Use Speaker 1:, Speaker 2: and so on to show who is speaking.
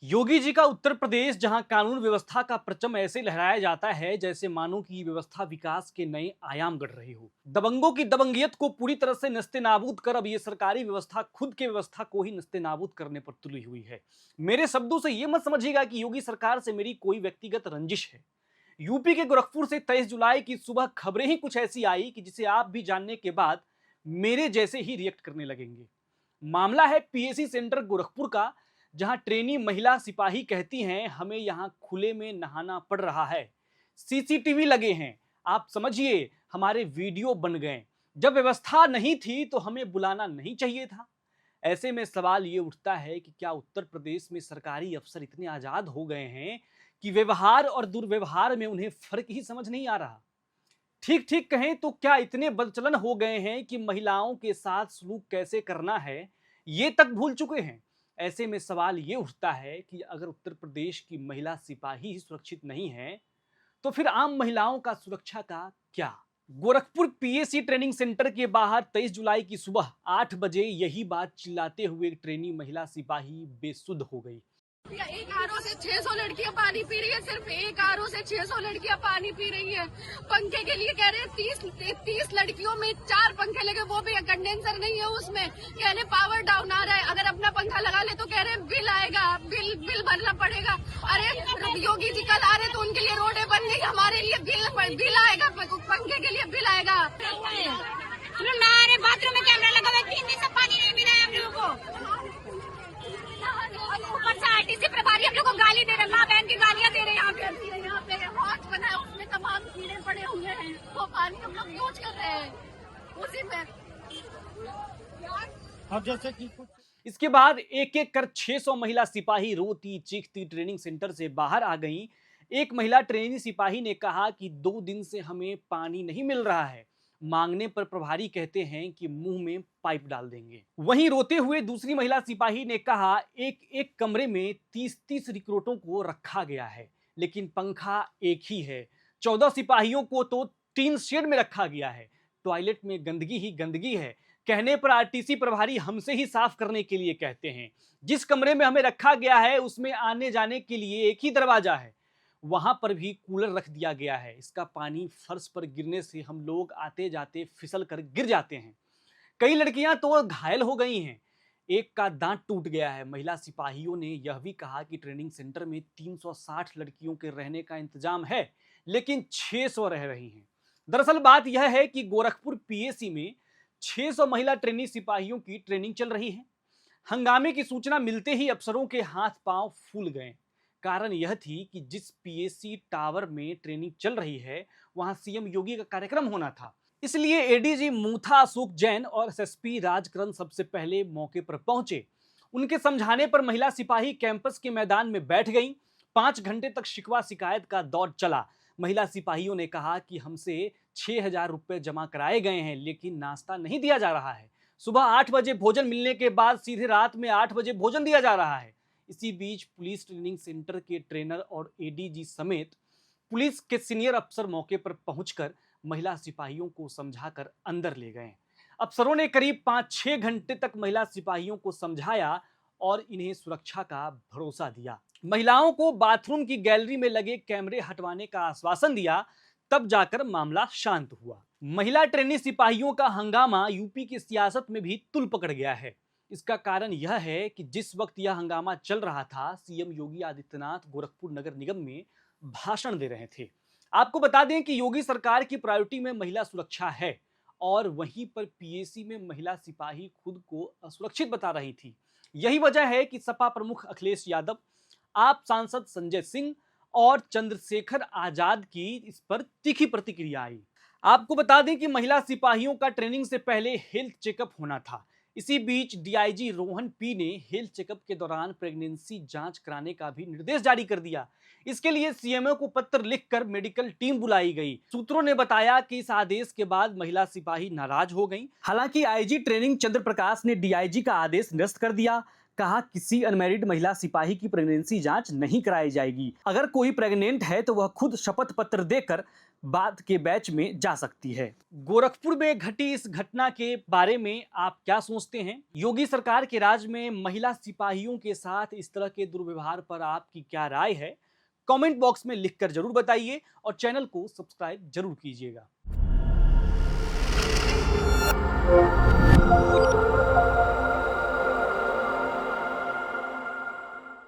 Speaker 1: योगी जी का उत्तर प्रदेश, जहां कानून व्यवस्था का परचम ऐसे लहराया जाता है जैसे मानो कि ये व्यवस्था विकास के नए आयाम गढ़ रही हो। दबंगों की दबंगियत को पूरी तरह से नस्ते-नाबूद कर अब ये सरकारी व्यवस्था खुद के व्यवस्था को ही नस्ते-नाबूद करने पर तुली हुई है। मेरे शब्दों से ये मत समझिएगा कि योगी सरकार से मेरी कोई व्यक्तिगत रंजिश है। यूपी के गोरखपुर से 23 जुलाई की सुबह खबरें ही कुछ ऐसी आई कि जिसे आप भी जानने के बाद मेरे जैसे ही रिएक्ट करने लगेंगे। मामला है पीएसी सेंटर गोरखपुर का, जहां ट्रेनी महिला सिपाही कहती हैं हमें यहां खुले में नहाना पड़ रहा है। सीसीटीवी लगे हैं, आप समझिए हमारे वीडियो बन गए। जब व्यवस्था नहीं थी तो हमें बुलाना नहीं चाहिए था। ऐसे में सवाल ये उठता है कि क्या उत्तर प्रदेश में सरकारी अफसर इतने आजाद हो गए हैं कि व्यवहार और दुर्व्यवहार में उन्हें फर्क ही समझ नहीं आ रहा। ठीक ठीक कहें तो क्या इतने बदचलन हो गए हैं कि महिलाओं के साथ सलूक कैसे करना है ये तक भूल चुके हैं। ऐसे में सवाल ये उठता है कि अगर उत्तर प्रदेश की महिला सिपाही ही सुरक्षित नहीं है तो फिर आम महिलाओं का सुरक्षा का क्या। गोरखपुर पीएसी ट्रेनिंग सेंटर के बाहर 23 जुलाई की सुबह 8 बजे यही बात चिल्लाते हुए ट्रेनी महिला सिपाही बेसुध हो गई।
Speaker 2: एक आरओ से 600 लड़कियां पानी पी रही है। सिर्फ एक आरओ से 600 लड़कियां पानी पी रही है। पंखे के लिए कह रहे हैं 30 लड़कियों में 4 पंखे लगे, वो भी कंडेंसर नहीं है उसमें। कह रहे पावर डाउन आ रहा है, अगर अपना पंखा लगा ले तो कह रहे बिल आएगा, बिल भरना पड़ेगा। अरे योगी जी कल आ रहे तो उनके लिए रोडें बन गई, हमारे लिए बिल आएगा, पंखे के लिए बिल आएगा। बाथरूम में कैमरा लगा हुआ है, 3 दिन से पानी नहीं मिला है हम लोगों को। ऊपर से आरटीसी प्रभारी हम लोग को गाली दे रहे, माँ बहन की गालियाँ दे रहे हैं। यहाँ पे हॉट बना है, उसमें तमाम कीड़े पड़े हुए हैं, वो पानी हम लोग यूज कर रहे हैं उसी में।
Speaker 1: अब जैसे कि इसके बाद एक एक कर 600 महिला सिपाही रोती चीखती ट्रेनिंग सेंटर से बाहर आ गईं। एक महिला ट्रेनी सिपाही ने कहा कि 2 दिन से हमें पानी नहीं मिल रहा है। मांगने पर प्रभारी कहते हैं कि मुंह में पाइप डाल देंगे। वहीं रोते हुए दूसरी महिला सिपाही ने कहा एक एक कमरे में 30-30 रिक्रूटों को रखा गया है, लेकिन पंखा एक ही है। 14 सिपाहियों को तो 3 शेड में रखा गया है। टॉयलेट में गंदगी ही गंदगी है। कहने पर आरटीसी प्रभारी हमसे ही साफ करने के लिए कहते हैं। जिस कमरे में हमें रखा गया है उसमें आने जाने के लिए एक ही दरवाजा है, वहां पर भी कूलर रख दिया गया है। इसका पानी फर्श पर गिरने से हम लोग आते जाते फिसल कर गिर जाते हैं। कई लड़कियां तो घायल हो गई हैं, एक का दांत टूट गया है। महिला सिपाहियों ने यह भी कहा कि ट्रेनिंग सेंटर में 360 लड़कियों के रहने का इंतजाम है, लेकिन 600 रह रही हैं। दरअसल बात यह है कि गोरखपुर पीएसी में 600 महिला ट्रेनी सिपाहियों की ट्रेनिंग चल रही है। हंगामे की सूचना मिलते ही अफसरों के हाथ पांव फूल गए। कारण यह थी कि जिस पीएसी टावर में ट्रेनिंग चल रही है वहां सीएम योगी का कार्यक्रम होना था। इसलिए एडीजी मूथा अशोक जैन और एसएसपी राजकरण सबसे पहले मौके पर पहुंचे। उनके समझाने पर महिला सिपाही कैंपस के मैदान में बैठ गईं। 5 घंटे तक शिकवा शिकायत का दौर चला। महिला सिपाहियों ने कहा कि हमसे 6,000 रुपए जमा कराए गए हैं, लेकिन नाश्ता नहीं दिया जा रहा है। सुबह 8 बजे भोजन मिलने के बाद सीधे रात में 8 बजे भोजन दिया जा रहा है। इसी बीच पुलिस ट्रेनिंग सेंटर के ट्रेनर और एडीजी समेत पुलिस के सीनियर अफसर मौके पर पहुंचकर महिला सिपाहियों को समझाकर अंदर ले गए। अफसरों ने करीब 5-6 घंटे तक महिला सिपाहियों को समझाया और इन्हें सुरक्षा का भरोसा दिया। महिलाओं को बाथरूम की गैलरी में लगे कैमरे हटवाने का आश्वासन दिया, तब जाकर मामला शांत हुआ। महिला ट्रेनी सिपाहियों का हंगामा यूपी की सियासत में भी तुल पकड़ गया है। इसका कारण यह है कि जिस वक्त यह हंगामा चल रहा था, सीएम योगी आदित्यनाथ गोरखपुर नगर निगम में भाषण दे रहे थे। आपको बता दें कि योगी सरकार की प्रायोरिटी में महिला सुरक्षा है और वहीं पर पीएसी में महिला सिपाही खुद को असुरक्षित बता रही थी। यही वजह है कि सपा प्रमुख अखिलेश यादव, आप सांसद संजय सिंह और चंद्रशेखर आजाद की इस पर तीखी प्रतिक्रिया आई। आपको बता दें कि महिला सिपाहियों का ट्रेनिंग से पहले हेल्थ चेकअप होना था। इसी बीच डीआईजी रोहन पी ने हेल्थ चेकअप के दौरान प्रेगनेंसी जांच कराने का भी निर्देश जारी कर दिया। इसके लिए सीएमओ को पत्र लिखकर मेडिकल टीम बुलाई गई। सूत्रों ने बताया कि इस आदेश के बाद महिला सिपाही नाराज हो गईं। हालांकि आईजी ट्रेनिंग चंद्र प्रकाश ने डीआईजी का आदेश निरस्त कर दिया। कहा किसी अनमैरिड महिला सिपाही की प्रेगनेंसी जांच नहीं कराई जाएगी। अगर कोई प्रेग्नेंट है तो वह खुद शपथ पत्र देकर बाद के बैच में जा सकती है। गोरखपुर में घटी इस घटना के बारे में आप क्या सोचते हैं? योगी सरकार के राज में महिला सिपाहियों के साथ इस तरह के दुर्व्यवहार पर आपकी क्या राय है? कमेंट बॉक्स में लिखकर जरूर बताइए और चैनल को सब्सक्राइब जरूर कीजिएगा।